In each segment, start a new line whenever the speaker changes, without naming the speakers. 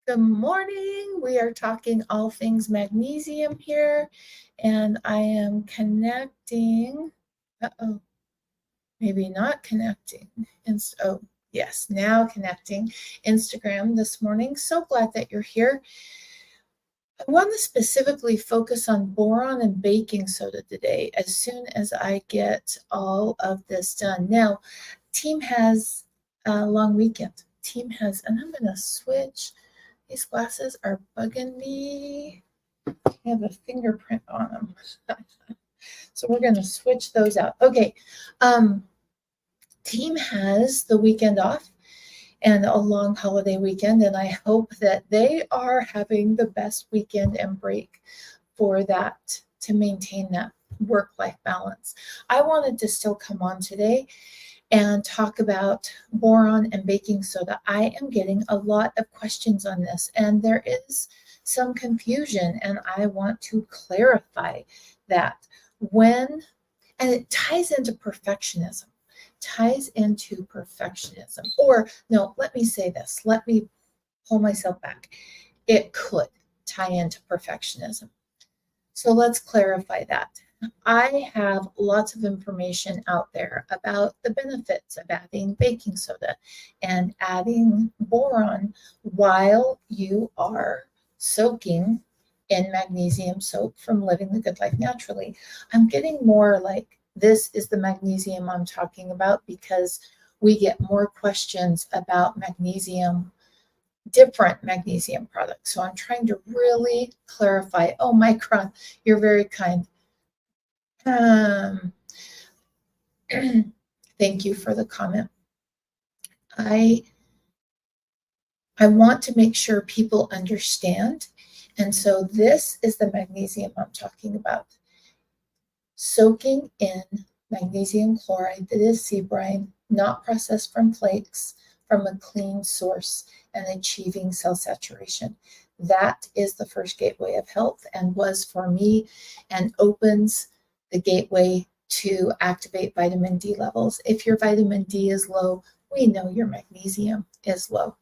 Good morning. We are talking all things magnesium here, and I am connecting. Maybe not connecting. Yes, now connecting Instagram this morning. So glad that you're here. I want to specifically focus on boron and baking soda today as soon as I get all of this done. Now, team has a long weekend. Team has, and I'm going to switch. These glasses are bugging me. I have a fingerprint on them. So we're going to switch those out. Okay. Team has the weekend off and a long holiday weekend, and I hope that they are having the best weekend and break for that, to maintain that work-life balance. I wanted to still come on today and talk about boron and baking soda. I am getting a lot of questions on this, and there is some confusion, and I want to clarify that and it ties into perfectionism. Or no, let me say this. Let me pull myself back. It could tie into perfectionism. So let's clarify that. I have lots of information out there about the benefits of adding baking soda and adding boron while you are soaking in magnesium soap from Living the Good Life Naturally. I'm getting more like, this is the magnesium I'm talking about, because we get more questions about magnesium, different magnesium products. So I'm trying to really clarify. Oh, Micron, you're very kind. Thank you for the comment. I want to make sure people understand. And so this is the magnesium I'm talking about. Soaking in magnesium chloride that is sea brine, not processed from flakes, from a clean source, and achieving cell saturation. That is the first gateway of health, and was for me, and opens the gateway to activate vitamin D levels. If your vitamin D is low, we know your magnesium is low.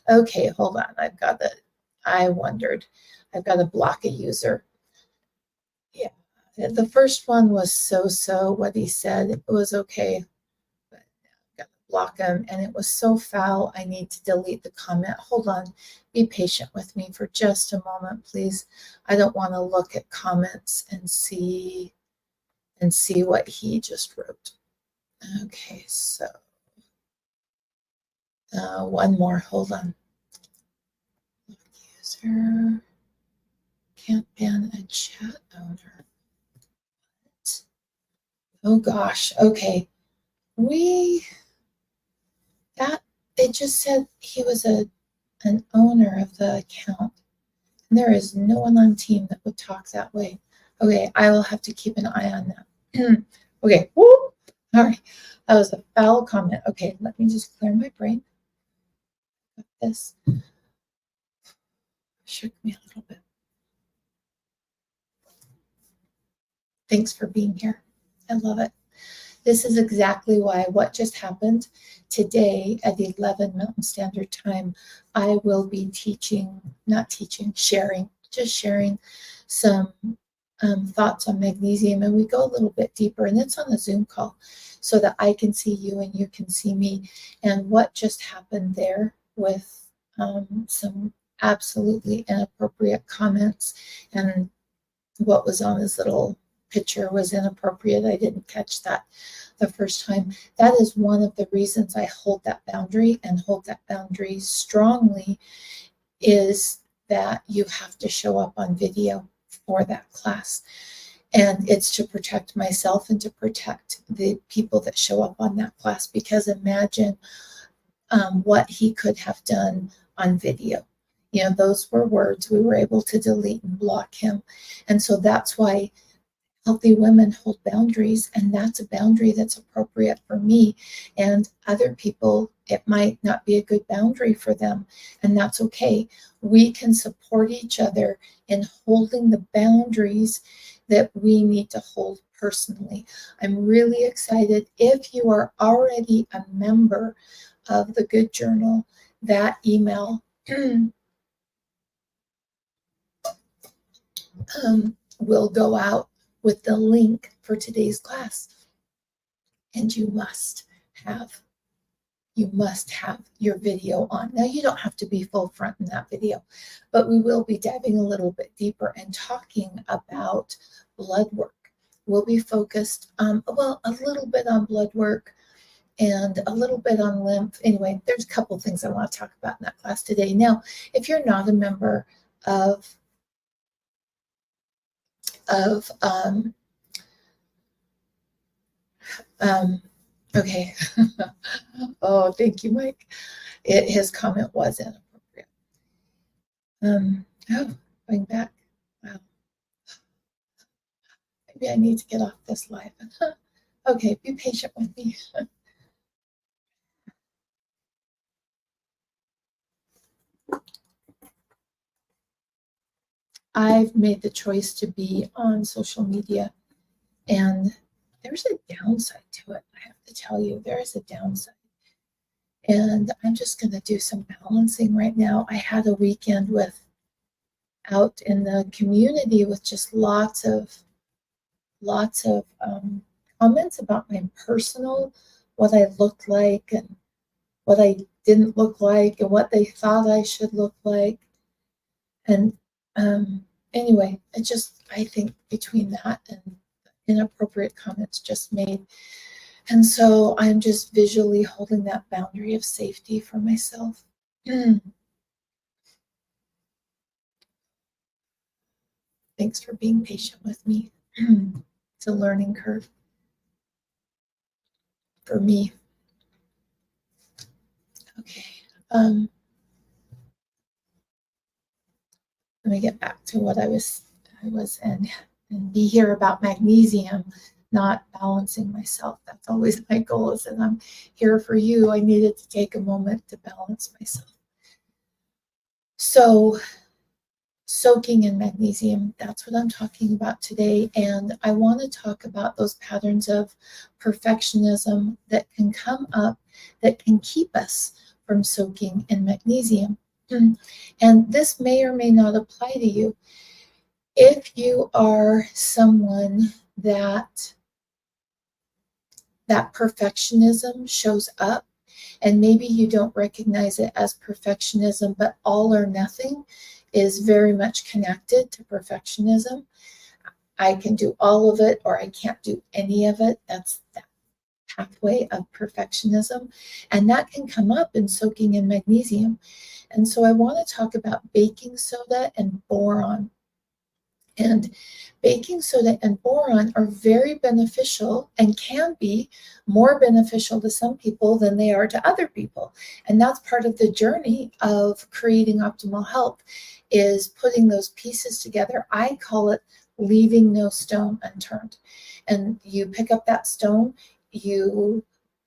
Okay, hold on. I've got to block a user. Yeah, the first one was so what he said. It was okay, but I've got to block him, and it was so foul. I need to delete the comment. Hold on. Be patient with me for just a moment, please. I don't want to look at comments and see what he just wrote. Okay, so one more. Hold on. User can't ban a chat owner. What? Oh gosh. Okay. It just said he was an owner of the account. And there is no one on team that would talk that way. Okay, I will have to keep an eye on that. Okay, woo! All right, that was a foul comment. Okay, let me just clear my brain. Got this. Shook me a little bit. Thanks for being here. I love it. This is exactly why what just happened today at 11 Mountain Standard Time, I will be sharing some thoughts on magnesium, and we go a little bit deeper, and it's on a Zoom call so that I can see you and you can see me. And what just happened there with some absolutely inappropriate comments, and what was on his little picture was inappropriate. I didn't catch that the first time. That is one of the reasons I hold that boundary, and hold that boundary strongly, is that you have to show up on video for that class. And it's to protect myself and to protect the people that show up on that class, because imagine what he could have done on video. You know, those were words. We were able to delete and block him. And so that's why healthy women hold boundaries, and that's a boundary that's appropriate for me. And other people, it might not be a good boundary for them, and that's okay. We can support each other in holding the boundaries that we need to hold personally. I'm really excited. If you are already a member of the Good Journal, that email will go out with the link for today's class. And have you must have your video on. Now, you don't have to be full front in that video, but we will be diving a little bit deeper and talking about blood work. We'll be focused, well, a little bit on blood work and a little bit on lymph. Anyway, there's a couple things I want to talk about in that class today. Now, if you're not a member of okay. Oh, thank you, Mike. His comment was inappropriate. Oh, going back. Wow. Maybe I need to get off this live. Okay, be patient with me. I've made the choice to be on social media, and there's a downside to it. I have to tell you, there is a downside. And I'm just going to do some balancing right now. I had a weekend out in the community with just lots of comments about my personal, what I looked like and what I didn't look like and what they thought I should look like. And anyway, I think between that and inappropriate comments just made. And so I'm just visually holding that boundary of safety for myself. Thanks for being patient with me. It's a learning curve for me. Okay. Let me get back to what I was and be here about magnesium, not balancing myself. That's always my goal, is that I'm here for you. I needed to take a moment to balance myself. So soaking in magnesium, that's what I'm talking about today. And I want to talk about those patterns of perfectionism that can come up that can keep us from soaking in magnesium. And this may or may not apply to you. If you are someone that perfectionism shows up, and maybe you don't recognize it as perfectionism, but all or nothing is very much connected to perfectionism. I can do all of it or I can't do any of it. That's that pathway of perfectionism. And that can come up in soaking in magnesium. And so I want to talk about baking soda and boron. And baking soda and boron are very beneficial and can be more beneficial to some people than they are to other people. And that's part of the journey of creating optimal health, is putting those pieces together. I call it leaving no stone unturned. And you pick up that stone, you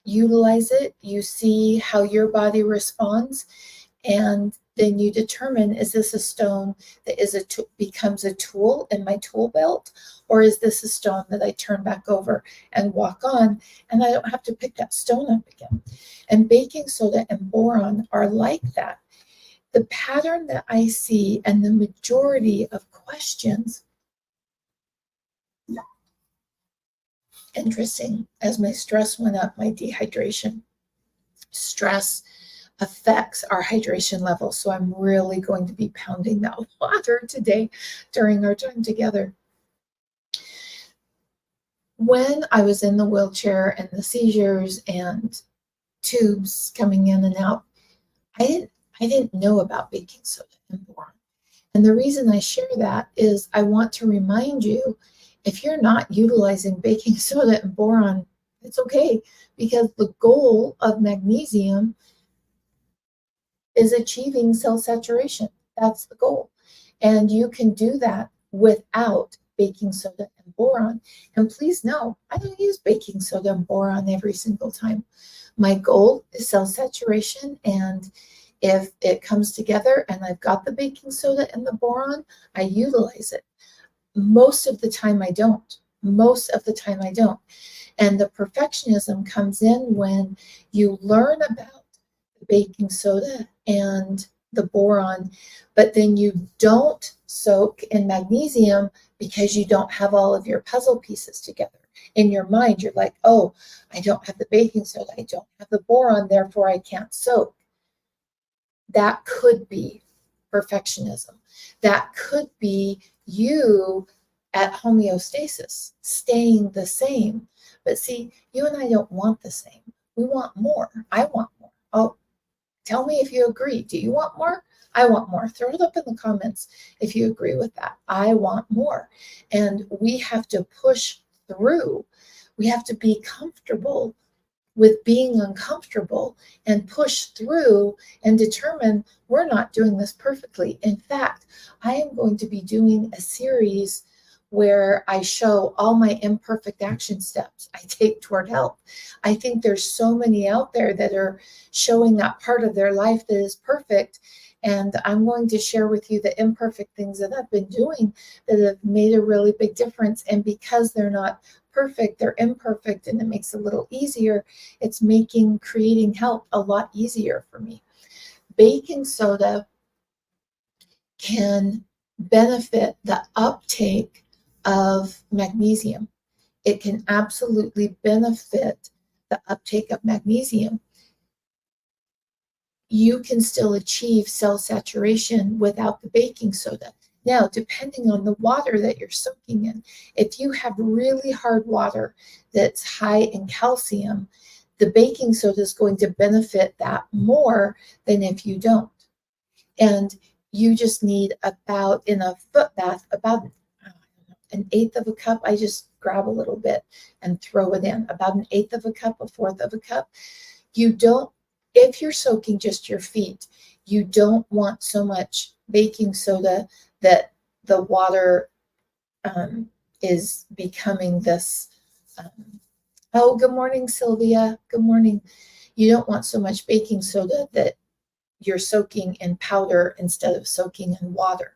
utilize it, you see how your body responds, and then you determine, is this a stone that becomes a tool in my tool belt, or is this a stone that I turn back over and walk on, and I don't have to pick that stone up again? And baking soda and boron are like that. The pattern that I see and the majority of questions, interesting, as my stress went up, my dehydration, stress affects our hydration level. So I'm really going to be pounding that water today during our time together. When I was in the wheelchair and the seizures and tubes coming in and out, I didn't know about baking soda and boron. And the reason I share that is I want to remind you, if you're not utilizing baking soda and boron, it's okay, because the goal of magnesium is achieving cell saturation. That's the goal. And you can do that without baking soda and boron. And please know, I don't use baking soda and boron every single time. My goal is cell saturation. And if it comes together and I've got the baking soda and the boron, I utilize it. Most of the time I don't. Most of the time I don't. And the perfectionism comes in when you learn about baking soda and the boron, but then you don't soak in magnesium because you don't have all of your puzzle pieces together. In your mind, you're like, oh, I don't have the baking soda, I don't have the boron, therefore I can't soak. That could be perfectionism. That could be you at homeostasis, staying the same. But see, you and I don't want the same. We want more. I want more. Oh, tell me if you agree. Do you want more? I want more. Throw it up in the comments if you agree with that. I want more. And we have to push through. We have to be comfortable with being uncomfortable and push through and determine we're not doing this perfectly. In fact, I am going to be doing a series where I show all my imperfect action steps I take toward health. I think there's so many out there that are showing that part of their life that is perfect. And I'm going to share with you the imperfect things that I've been doing that have made a really big difference. And because they're not perfect, they're imperfect, and it makes it a little easier. It's making creating health a lot easier for me. Baking soda can benefit the uptake of magnesium. It can absolutely benefit the uptake of magnesium. You can still achieve cell saturation without the baking soda. Now, depending on the water that you're soaking in, if you have really hard water that's high in calcium, the baking soda is going to benefit that more than if you don't. And you just need about, in a foot bath, about an eighth of a cup. I just grab a little bit and throw it in, about an eighth of a cup, a fourth of a cup. You don't, if you're soaking just your feet, you don't want so much baking soda that the water is becoming this. Oh, good morning, Sylvia. Good morning. You don't want so much baking soda that you're soaking in powder instead of soaking in water.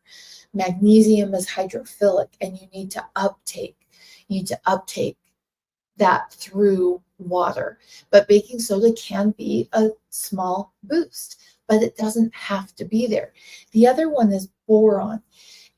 Magnesium is hydrophilic, and you need to uptake. That through water. But baking soda can be a small boost, but it doesn't have to be there. The other one is boron.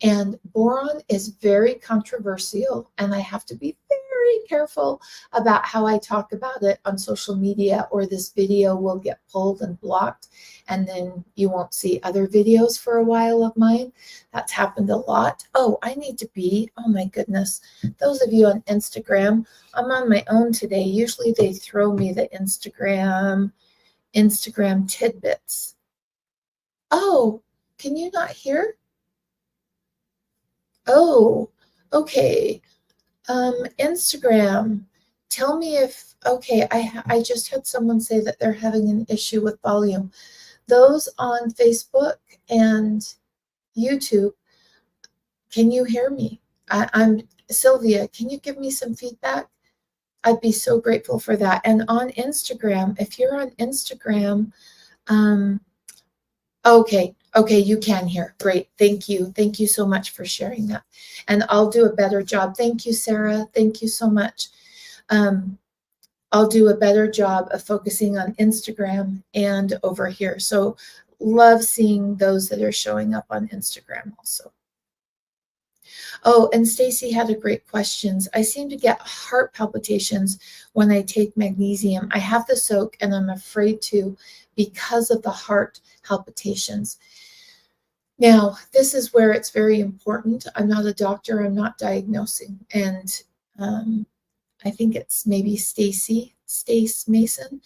And boron is very controversial, and I have to be very careful about how I talk about it on social media, or this video will get pulled and blocked, and then you won't see other videos for a while of mine. That's happened a lot. Oh, I need to be, oh my goodness, those of you on Instagram, I'm on my own today. Usually they throw me the Instagram tidbits. Oh, can you not hear? Oh, okay. Instagram. Tell me if, okay, I just had someone say that they're having an issue with volume. Those on Facebook and YouTube, can you hear me? I'm Sylvia, can you give me some feedback? I'd be so grateful for that. And on Instagram, if you're on Instagram, okay, you can hear. Great. Thank you. Thank you so much for sharing that. And I'll do a better job. Thank you, Sarah. Thank you so much. I'll do a better job of focusing on Instagram and over here. So love seeing those that are showing up on Instagram also. Oh, and Stacy had a great question. I seem to get heart palpitations when I take magnesium. I have the soak and I'm afraid to because of the heart palpitations. Now, this is where it's very important. I'm not a doctor. I'm not diagnosing. And I think it's maybe Stace Mason.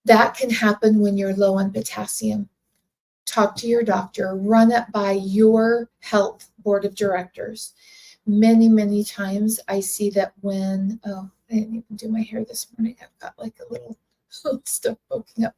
That can happen when you're low on potassium. Talk to your doctor, run it by your health board of directors. Many, many times I see that when, oh, I didn't even do my hair this morning. I've got like a little stuff poking up.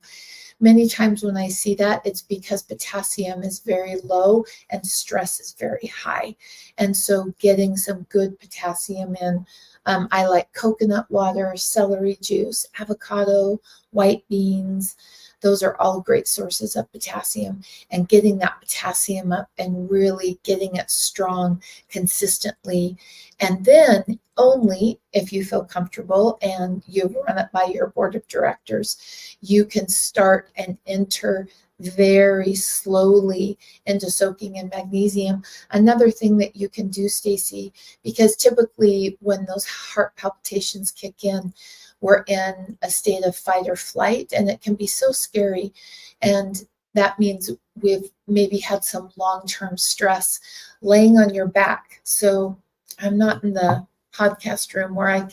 Many times when I see that, it's because potassium is very low and stress is very high. And so getting some good potassium in, I like coconut water, celery juice, avocado, white beans. Those are all great sources of potassium, and getting that potassium up and really getting it strong consistently. And then only if you feel comfortable and you run it by your board of directors, you can start and enter very slowly into soaking in magnesium. Another thing that you can do, Stacy, because typically when those heart palpitations kick in, we're in a state of fight or flight, and it can be so scary. And that means we've maybe had some long-term stress laying on your back. So I'm not in the podcast room where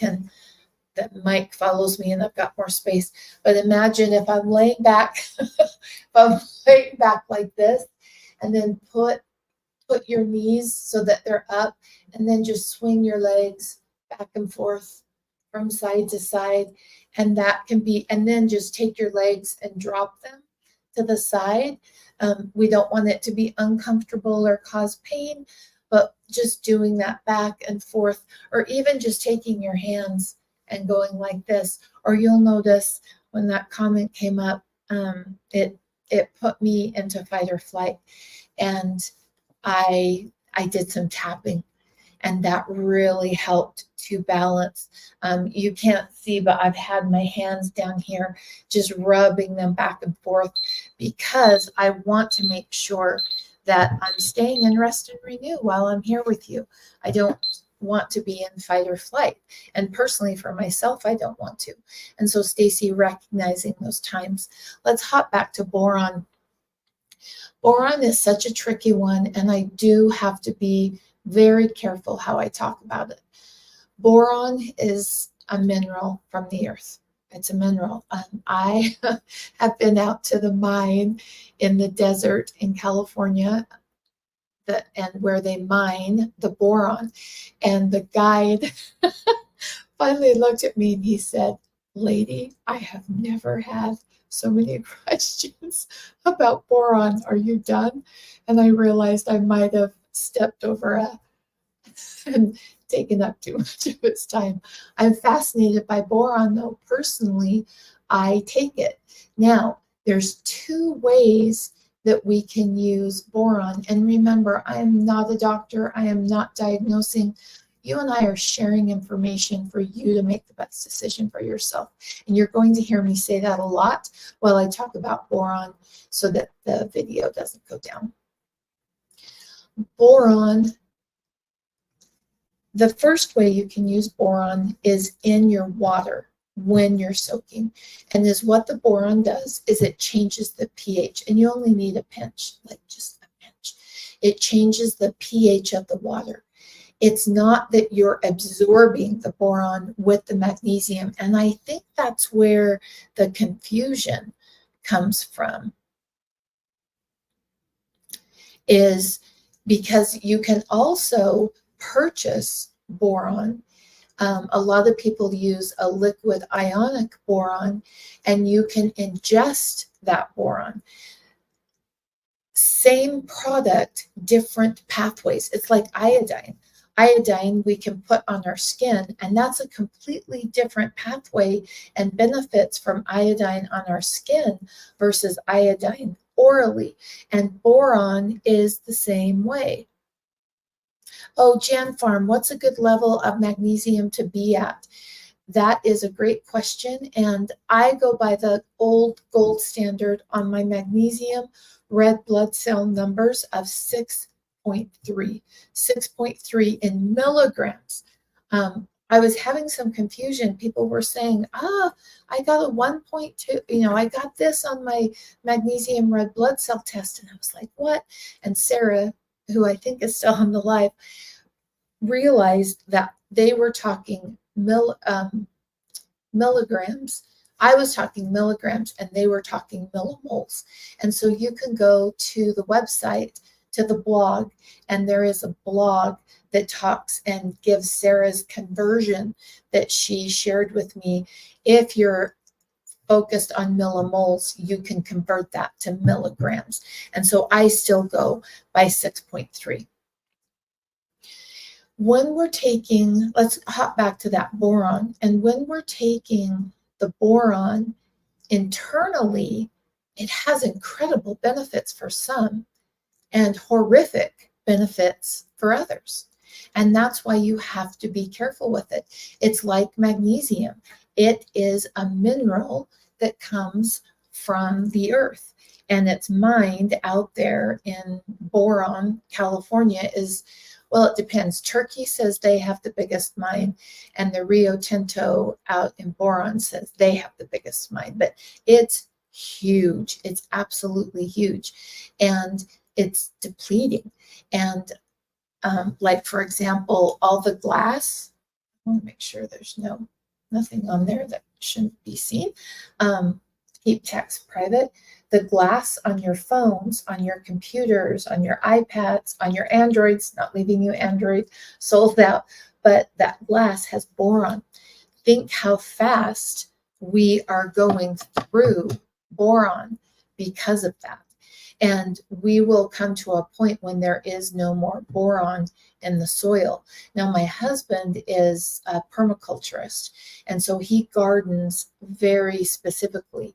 that mic follows me and I've got more space. But imagine if I'm laying back, if I'm laying back like this, and then put your knees so that they're up, and then just swing your legs back and forth from side to side. And that can be, and then just take your legs and drop them to the side. We don't want it to be uncomfortable or cause pain, but just doing that back and forth, or even just taking your hands and going like this. Or you'll notice when that comment came up, it put me into fight or flight, and I did some tapping, and that really helped to balance. You can't see, but I've had my hands down here just rubbing them back and forth, because I want to make sure that I'm staying in rest and renew while I'm here with you. I don't want to be in fight or flight. And personally for myself, I don't want to. And so Stacy, recognizing those times, let's hop back to boron. Boron is such a tricky one, and I do have to be very careful how I talk about it. Boron is a mineral from the earth. It's a mineral. I have been out to the mine in the desert in California, and where they mine the boron. And the guide finally looked at me and he said, "Lady, I have never had so many questions about boron. Are you done?" And I realized I might have stepped over and taken up too much of its time. I'm fascinated by boron, though. Personally, I take it. Now, there's two ways that we can use boron. And remember, I am not a doctor. I am not diagnosing. You and I are sharing information for you to make the best decision for yourself. And you're going to hear me say that a lot while I talk about boron, so that the video doesn't go down. Boron, the first way you can use boron is in your water when you're soaking. And is what the boron does is it changes the pH, and you only need a pinch, like just a pinch. It changes the pH of the water. It's not that you're absorbing the boron with the magnesium. And I think that's where the confusion comes from, is because you can also purchase boron. A lot of people use a liquid ionic boron, and you can ingest that boron. Same product, different pathways. It's like iodine. Iodine we can put on our skin, and that's a completely different pathway and benefits from iodine on our skin versus iodine orally. And boron is the same way. Oh, Jan Farm, what's a good level of magnesium to be at? That is a great question, and I go by the old gold standard on my magnesium red blood cell numbers of 6.3 in milligrams. I was having some confusion. People were saying, I got a 1.2, I got this on my magnesium red blood cell test. And I was like, what? And Sarah, who I think is still on the live, realized that they were talking milligrams. I was talking milligrams and they were talking millimoles. And so you can go to the website, to the blog, and there is a blog that talks and gives Sarah's conversion that she shared with me. If you're focused on millimoles, you can convert that to milligrams. And so I still go by 6.3. When we're taking, let's hop back to that boron. And when we're taking the boron internally, it has incredible benefits for some and horrific benefits for others. And that's why you have to be careful with it. It's like magnesium. It is a mineral that comes from the earth. and its mined out there in Boron, California is, well, it depends. Turkey says they have the biggest mine, and the Rio Tinto out in Boron says they have the biggest mine, but it's huge. It's absolutely huge, and it's depleting. And like, for example, all the glass, I want to make sure there's nothing on there that shouldn't be seen. Keep text private. The glass on your phones, on your computers, on your iPads, on your Androids, not leaving you Android sold out, but that glass has boron. Think how fast we are going through boron because of that. And we will come to a point when there is no more boron in the soil. Now, my husband is a permaculturist, and so he gardens very specifically.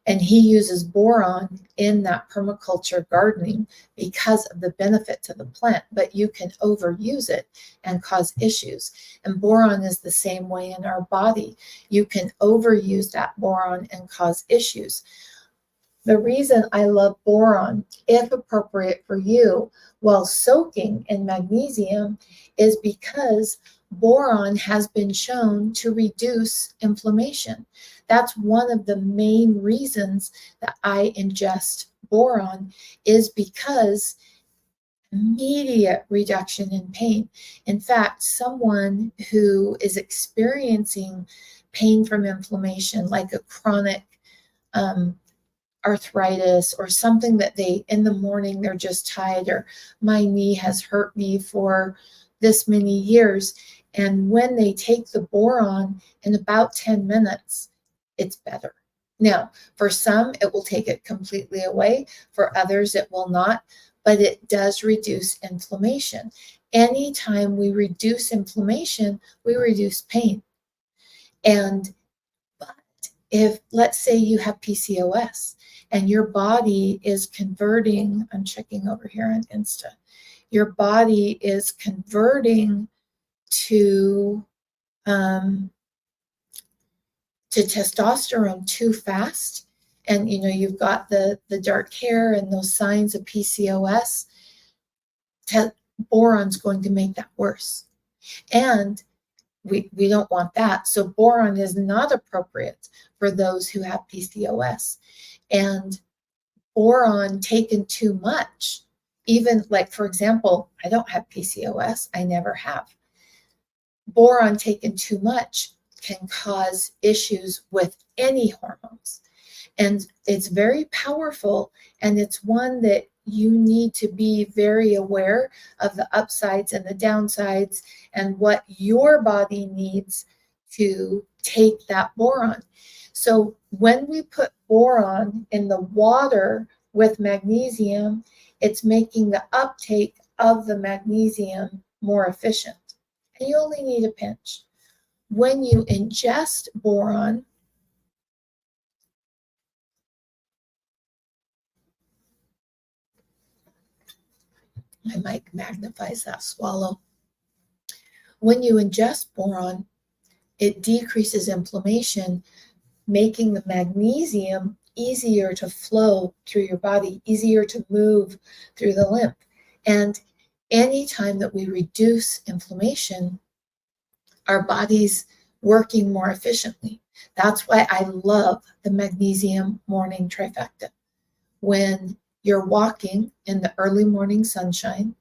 And he uses boron in that permaculture gardening because of the benefit to the plant, but you can overuse it and cause issues. And boron is the same way in our body. You can overuse that boron and cause issues. The reason I love boron, if appropriate for you, while soaking in magnesium is because boron has been shown to reduce inflammation. That's one of the main reasons that I ingest boron, is because immediate reduction in pain. In fact, someone who is experiencing pain from inflammation, like a chronic arthritis or something that they, in the morning, they're just tired, or my knee has hurt me for this many years. And when they take the boron, in about 10 minutes, it's better. Now, for some, it will take it completely away. For others, it will not, but it does reduce inflammation. Anytime we reduce inflammation, we reduce pain. And if, let's say you have PCOS and your body is converting, I'm checking over here on Insta, your body is converting to testosterone too fast, and you've got the dark hair and those signs of PCOS, boron's going to make that worse. And we don't want that. So boron is not appropriate for those who have PCOS. And boron taken too much, even like, for example, I don't have PCOS, I never have. Boron taken too much can cause issues with any hormones. And it's very powerful, and it's one that you need to be very aware of the upsides and the downsides and what your body needs to take that boron. So when we put boron in the water with magnesium, it's making the uptake of the magnesium more efficient. And you only need a pinch. When you ingest boron, my mic magnifies that swallow. When you ingest boron, it decreases inflammation, making the magnesium easier to flow through your body, easier to move through the lymph. And anytime that we reduce inflammation, our body's working more efficiently. That's why I love the magnesium morning trifecta. When you're walking in the early morning sunshine,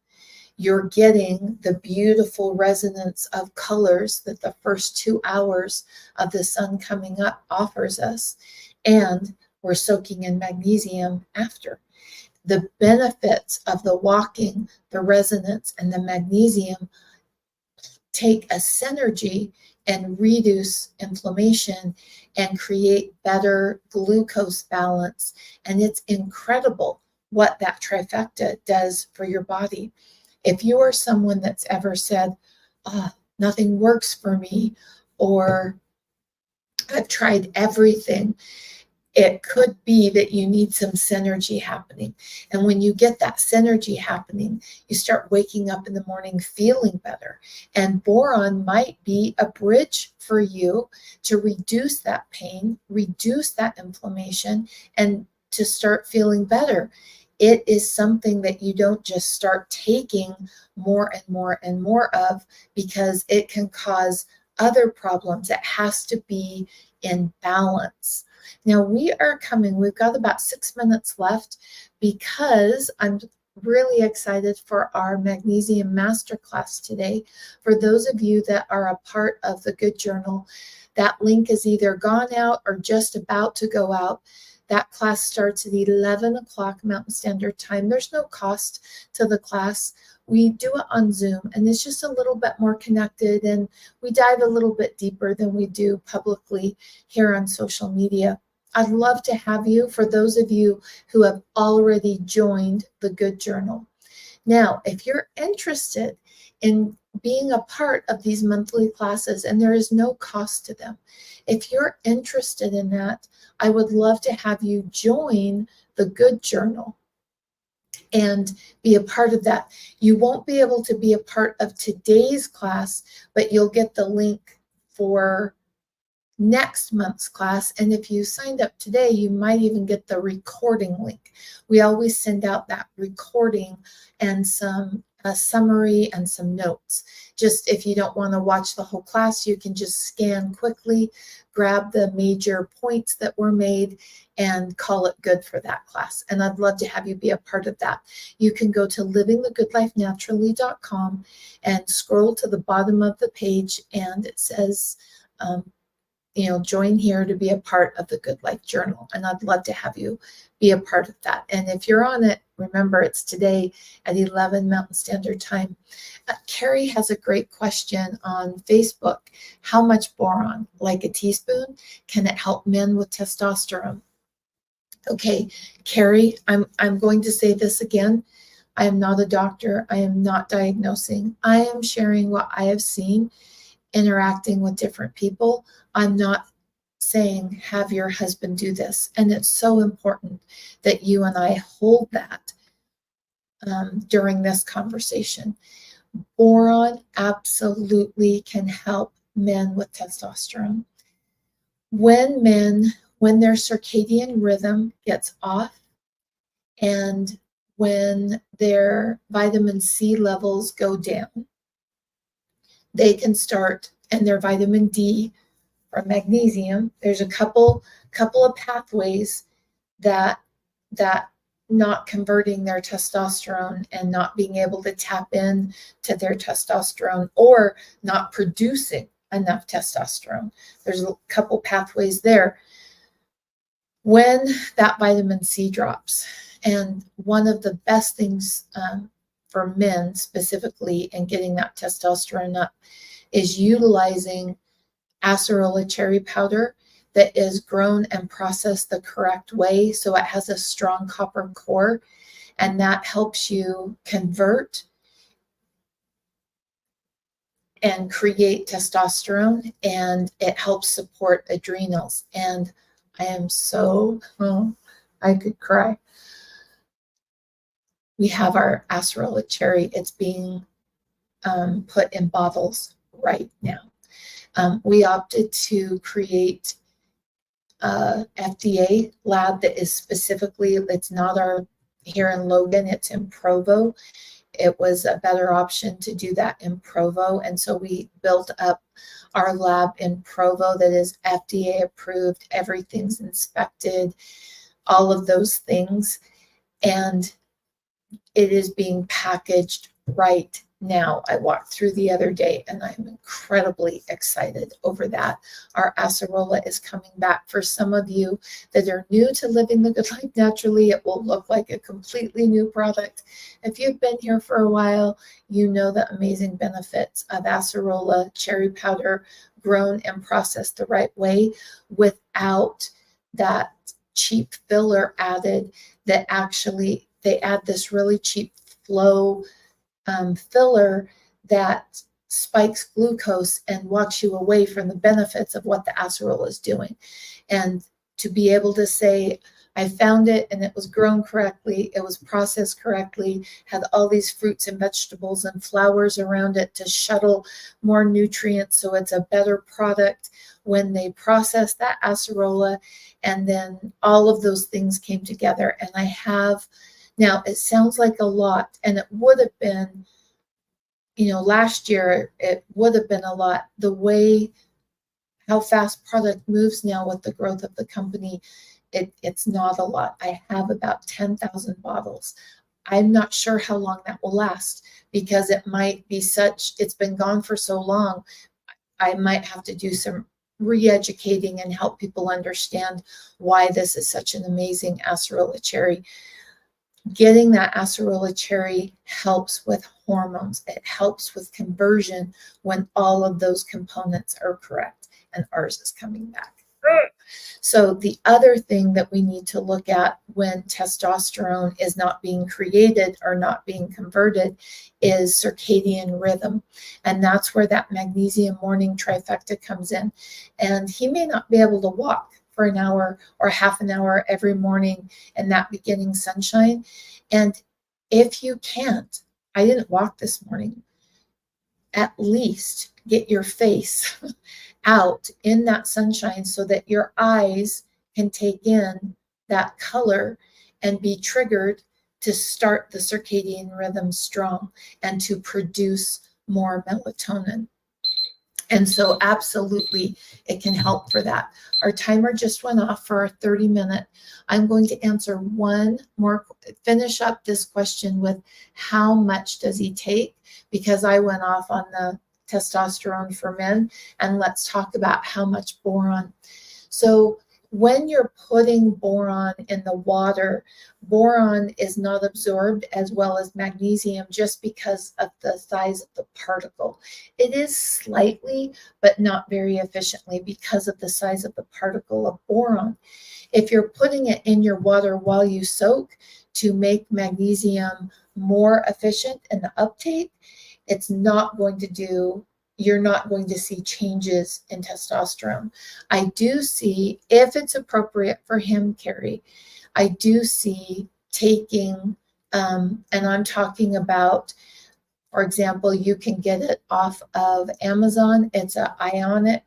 you're getting the beautiful resonance of colors that the first 2 hours of the sun coming up offers us, and we're soaking in magnesium after. The benefits of the walking, the resonance, and the magnesium take a synergy and reduce inflammation and create better glucose balance. And it's incredible what that trifecta does for your body. If you are someone that's ever said, oh, nothing works for me, or I've tried everything, it could be that you need some synergy happening. And when you get that synergy happening, you start waking up in the morning feeling better. And boron might be a bridge for you to reduce that pain, reduce that inflammation, and to start feeling better. It is something that you don't just start taking more and more and more of, because it can cause other problems. It has to be in balance. Now we've got about 6 minutes left, because I'm really excited for our magnesium masterclass today. For those of you that are a part of the Good Journal, that link is either gone out or just about to go out. That class starts at 11 o'clock Mountain Standard Time. There's no cost to the class. We do it on Zoom, and it's just a little bit more connected, and we dive a little bit deeper than we do publicly here on social media. I'd love to have you, for those of you who have already joined the Good Journal. Now, if you're interested in being a part of these monthly classes, and there is no cost to them, if you're interested in that, I would love to have you join the Good Journal and be a part of that. You won't be able to be a part of today's class, but you'll get the link for next month's class. And if you signed up today, you might even get the recording link. We always send out that recording and a summary and some notes. Just if you don't want to watch the whole class, you can just scan quickly, grab the major points that were made, and call it good for that class. And I'd love to have you be a part of that. You can go to livingthegoodlifenaturally.com and scroll to the bottom of the page, and it says, join here to be a part of the Good Life Journal. And I'd love to have you be a part of that. And if you're on it, remember it's today at 11 Mountain Standard Time. Carrie has a great question on Facebook. How much boron? Like a teaspoon? Can it help men with testosterone? Okay, Carrie, I'm going to say this again. I am not a doctor. I am not diagnosing. I am sharing what I have seen interacting with different people. I'm not saying have your husband do this. And it's so important that you and I hold that during this conversation. Boron absolutely can help men with testosterone. When their circadian rhythm gets off, and when their vitamin C levels go down, they can start, and their vitamin D or magnesium, there's a couple of pathways that not converting their testosterone and not being able to tap in to their testosterone, or not producing enough testosterone. There's a couple pathways there. When that vitamin C drops, and one of the best things for men specifically in getting that testosterone up is utilizing acerola cherry powder that is grown and processed the correct way, so it has a strong copper core, and that helps you convert and create testosterone, and it helps support adrenals. And I am I could cry. We have our acerola cherry. It's being put in bottles right now. We opted to create a FDA lab that is specifically, it's not here in Logan, it's in Provo. It was a better option to do that in Provo. And so we built up our lab in Provo that is FDA approved, everything's inspected, all of those things. And it is being packaged right now. I walked through the other day, and I'm incredibly excited over that. Our acerola is coming back. For some of you that are new to living the good life naturally, it will look like a completely new product. If you've been here for a while, you know the amazing benefits of acerola cherry powder grown and processed the right way without that cheap filler added. That actually, they add this really cheap flow filler that spikes glucose and walks you away from the benefits of what the acerola is doing. And to be able to say, I found it and it was grown correctly. It was processed correctly, had all these fruits and vegetables and flowers around it to shuttle more nutrients. So it's a better product when they process that acerola. And then all of those things came together. And I have, now it sounds like a lot, and it would have been, last year, it would have been a lot. The way how fast product moves now with the growth of the company, it's not a lot. I have about 10,000 bottles. I'm not sure how long that will last because it might be it's been gone for so long. I might have to do some re-educating and help people understand why this is such an amazing acerola cherry. Getting that acerola cherry helps with hormones. It helps with conversion when all of those components are correct, and ours is coming back. So the other thing that we need to look at when testosterone is not being created or not being converted is circadian rhythm. And that's where that magnesium morning trifecta comes in. And he may not be able to walk for an hour or half an hour every morning in that beginning sunshine. And if you can't, I didn't walk this morning, at least get your face out in that sunshine so that your eyes can take in that color and be triggered to start the circadian rhythm strong and to produce more melatonin. And so absolutely it can help for that. Our timer just went off for a 30-minute. I'm going to answer one more, finish up this question with how much does he take? Because I went off on the testosterone for men, and let's talk about how much boron. So when you're putting boron in the water, boron is not absorbed as well as magnesium just because of the size of the particle. It is slightly, but not very efficiently because of the size of the particle of boron. If you're putting it in your water while you soak to make magnesium more efficient in the uptake, it's not going to do, you're not going to see changes in testosterone. I do see, if it's appropriate for him, Carrie, I do see taking, and I'm talking about, for example, you can get it off of Amazon. It's an ionic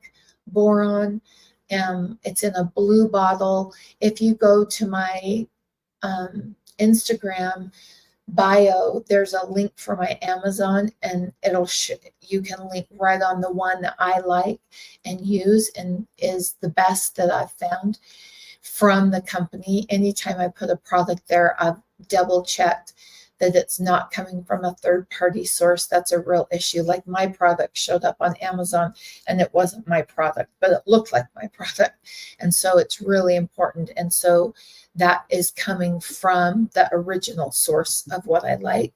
boron. It's in a blue bottle. If you go to my Instagram bio, there's a link for my Amazon, and you can link right on the one that I like and use and is the best that I've found from the company. Anytime I put a product there, I've double checked that it's not coming from a third party source. That's a real issue. Like my product showed up on Amazon and it wasn't my product, but it looked like my product. And so it's really important. And so that is coming from the original source of what I like.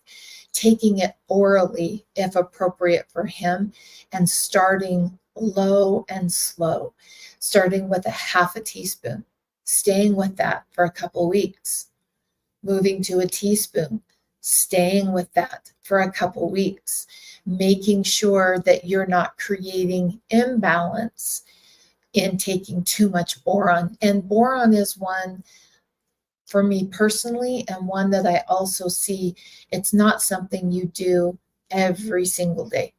Taking it orally, if appropriate for him, and starting low and slow, starting with a half a teaspoon, staying with that for a couple weeks, moving to a teaspoon, staying with that for a couple weeks, making sure that you're not creating imbalance in taking too much boron. And boron is one for me personally, and one that I also see, it's not something you do every single day.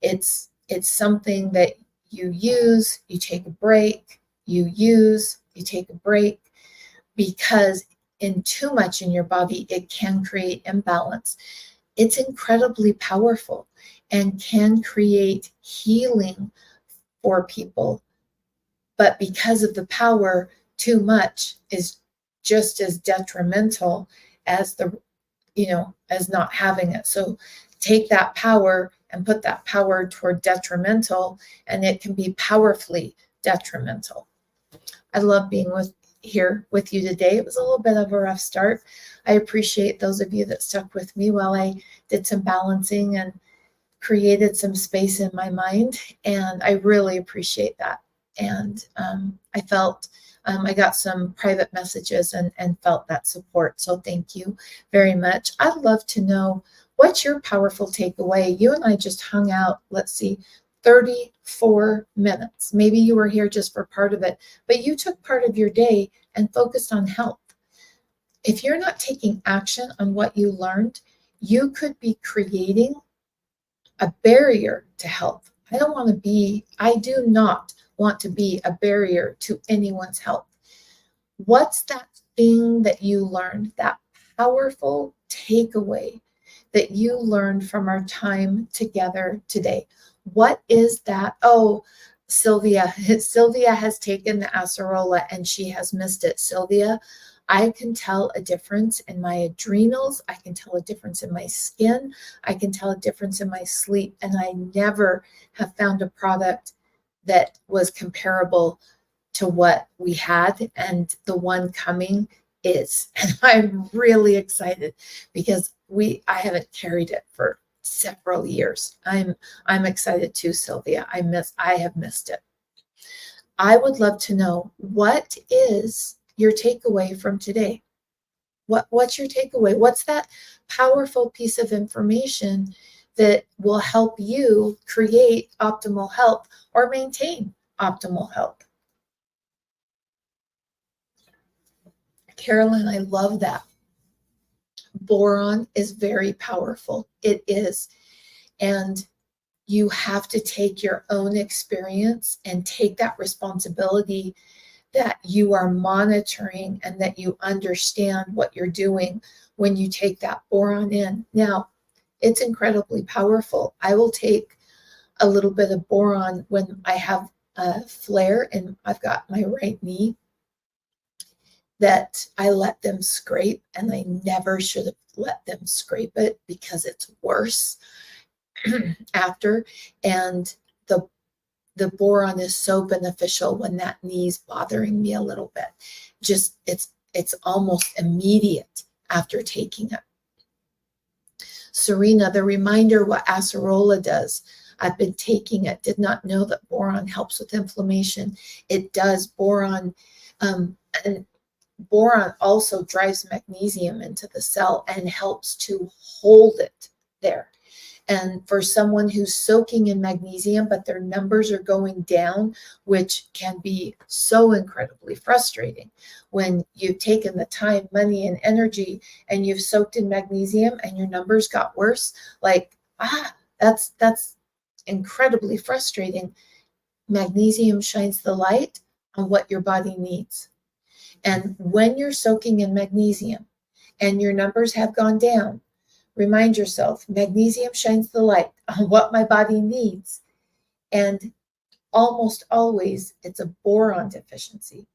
It's something that you use, you take a break, you use, you take a break, because in too much in your body, it can create imbalance. It's incredibly powerful and can create healing for people. But because of the power, too much is just as detrimental as as not having it. So take that power and put that power toward detrimental, and it can be powerfully detrimental. I love being here with you today. It was a little bit of a rough start. I appreciate those of you that stuck with me while I did some balancing and created some space in my mind, and I really appreciate that. And I felt I got some private messages and felt that support. So thank you very much. I'd love to know, what's your powerful takeaway? You and I just hung out, let's see, 34 minutes. Maybe you were here just for part of it, but you took part of your day and focused on health. If you're not taking action on what you learned, you could be creating a barrier to health. I do not want to be a barrier to anyone's health. What's that thing that you learned, that powerful takeaway that you learned from our time together today? What is that? Oh, Sylvia. Sylvia has taken the acerola and she has missed it. Sylvia, I can tell a difference in my adrenals. I can tell a difference in my skin. I can tell a difference in my sleep. And I never have found a product that was comparable to what we had, and the one coming is. And I'm really excited because I haven't carried it for several years. I'm excited too, Sylvia. I have missed it. I would love to know, what is your takeaway from today? What's your takeaway? What's that powerful piece of information that will help you create optimal health or maintain optimal health? Carolyn, I love that. Boron is very powerful. It is. And you have to take your own experience and take that responsibility that you are monitoring and that you understand what you're doing when you take that boron in. Now, it's incredibly powerful. I will take a little bit of boron when I have a flare and I've got my right knee that I let them scrape, and I never should have let them scrape it because it's worse after. And the boron is so beneficial when that knee's bothering me a little bit. Just it's almost immediate after taking it. Serena, the reminder what acerola does. I've been taking it, did not know that boron helps with inflammation. It does. Boron, and boron also drives magnesium into the cell and helps to hold it there. And for someone who's soaking in magnesium, but their numbers are going down, which can be so incredibly frustrating when you've taken the time, money, and energy, and you've soaked in magnesium and your numbers got worse. Like, that's incredibly frustrating. Magnesium shines the light on what your body needs. And when you're soaking in magnesium and your numbers have gone down, remind yourself, magnesium shines the light on what my body needs. And almost always it's a boron deficiency.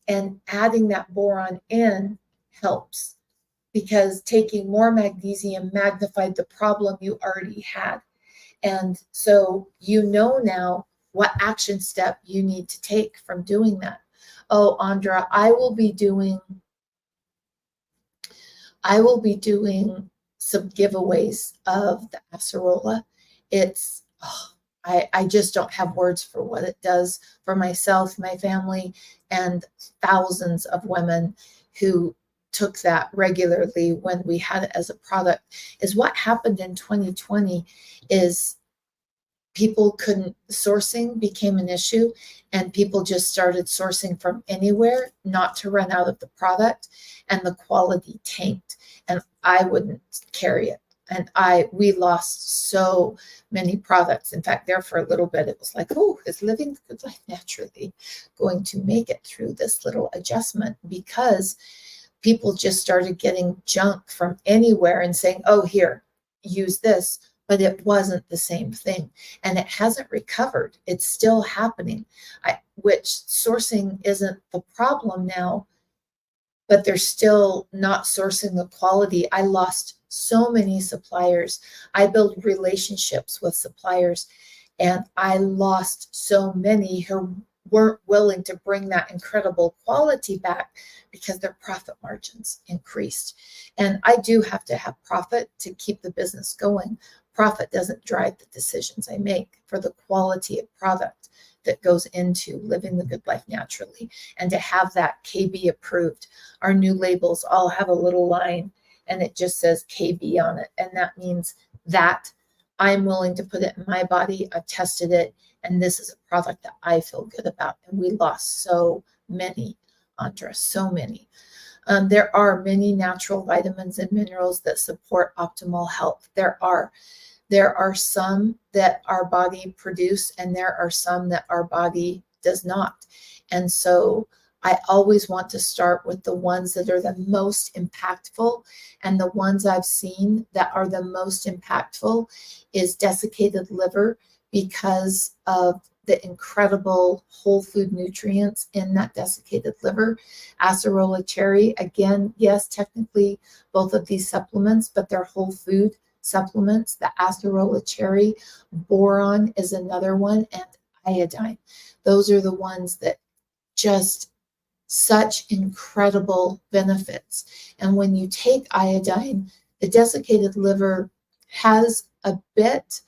And adding that boron in helps, because taking more magnesium magnified the problem you already had. And so you know now what action step you need to take from doing that. Oh, Andra, I will be doing some giveaways of the acerola. I just don't have words for what it does for myself, my family, and thousands of women who took that regularly when we had it as a product. Is what happened in 2020 is sourcing became an issue, and people just started sourcing from anywhere, not to run out of the product, and the quality tanked, and I wouldn't carry it. And we lost so many products. In fact, there for a little bit, it was like, oh, is Living the Good Life Naturally going to make it through this little adjustment? Because people just started getting junk from anywhere and saying, oh, here, use this. But it wasn't the same thing. And it hasn't recovered. It's still happening, which sourcing isn't the problem now, but they're still not sourcing the quality. I lost so many suppliers. I built relationships with suppliers, and I lost so many who weren't willing to bring that incredible quality back because their profit margins increased. And I do have to have profit to keep the business going. Profit doesn't drive the decisions I make for the quality of product that goes into Living the Good Life Naturally. And to have that KB approved, our new labels all have a little line and it just says KB on it. And that means that I'm willing to put it in my body. I've tested it, and this is a product that I feel good about. And we lost so many, Andra, so many. There are many natural vitamins and minerals that support optimal health. There are some that our body produce, and there are some that our body does not. And so I always want to start with the ones that are the most impactful. And the ones I've seen that are the most impactful is desiccated liver, because of the incredible whole food nutrients in that desiccated liver. Acerola cherry, again, yes, technically both of these supplements, but they're whole food supplements. The acerola cherry, boron is another one, and iodine. Those are the ones that just such incredible benefits. And when you take iodine, the desiccated liver has a bit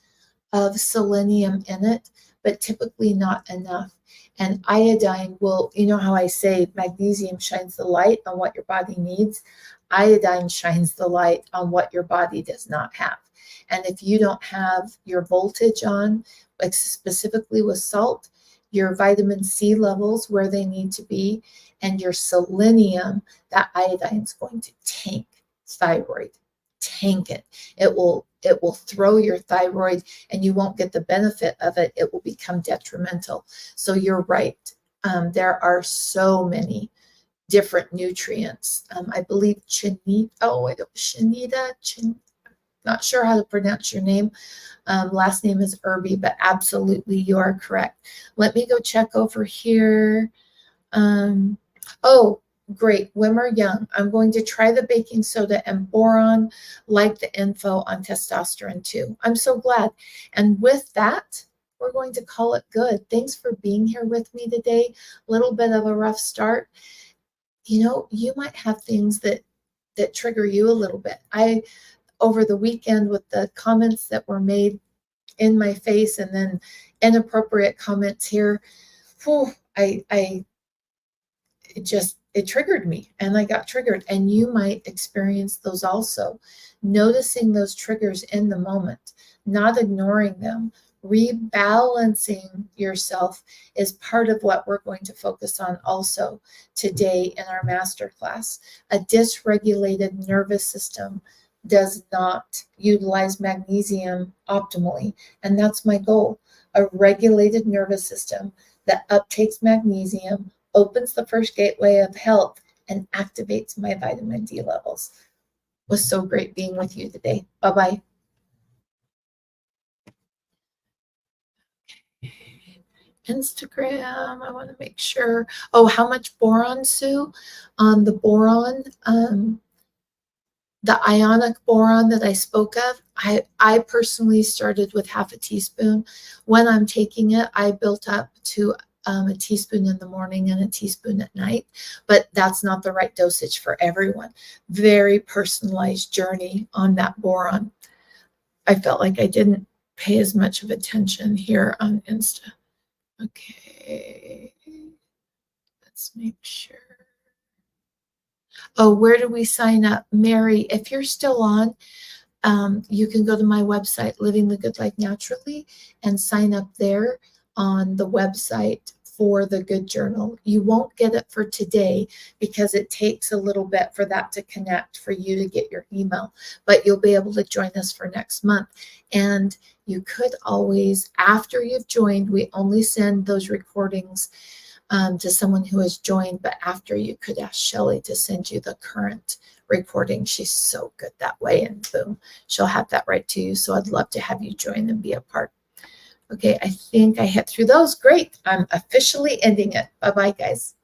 of selenium in it, but typically not enough. And iodine will, you know how I say magnesium shines the light on what your body needs? Iodine shines the light on what your body does not have. And if you don't have your voltage on, like specifically with salt, your vitamin C levels where they need to be, and your selenium, that iodine is going to tank thyroid. Tank it. It will throw your thyroid, and you won't get the benefit of it. It will become detrimental. So you're right. There are so many different nutrients. I believe Shanita, not sure how to pronounce your name. Last name is Irby, but absolutely you are correct. Let me go check over here. Oh, great. Wimmer Young. I'm going to try the baking soda and boron, like the info on testosterone too. I'm so glad. And with that, we're going to call it good. Thanks for being here with me today. A little bit of a rough start. You know, you might have things that trigger you a little bit. Over the weekend, with the comments that were made in my face and then inappropriate comments here, it triggered me, and I got triggered. And you might experience those also. Noticing those triggers in the moment, not ignoring them, rebalancing yourself is part of what we're going to focus on also today in our masterclass. A dysregulated nervous system does not utilize magnesium optimally, and that's my goal. A regulated nervous system that uptakes magnesium, opens the first gateway of health, and activates my vitamin D levels. It was so great being with you today. Bye-bye. Instagram, I want to make sure. Oh, how much boron, Sue? On the boron, the ionic boron that I spoke of, I personally started with half a teaspoon. When I'm taking it, I built up to a teaspoon in the morning and a teaspoon at night, but that's not the right dosage for everyone. Very personalized journey on that boron. I felt like I didn't pay as much of attention here on Insta. Okay, let's make sure. Oh, where do we sign up? Mary, if you're still on, you can go to my website, Living the Good Life Naturally, and sign up there on the website for the Good Journal. You won't get it for today because it takes a little bit for that to connect for you to get your email, but you'll be able to join us for next month. And you could always, after you've joined, we only send those recordings to someone who has joined, but after, you could ask Shelly to send you the current recording. She's so good that way, and boom, she'll have that right to you. So I'd love to have you join and be a part. Okay, I think I hit through those. Great. I'm officially ending it. Bye-bye, guys.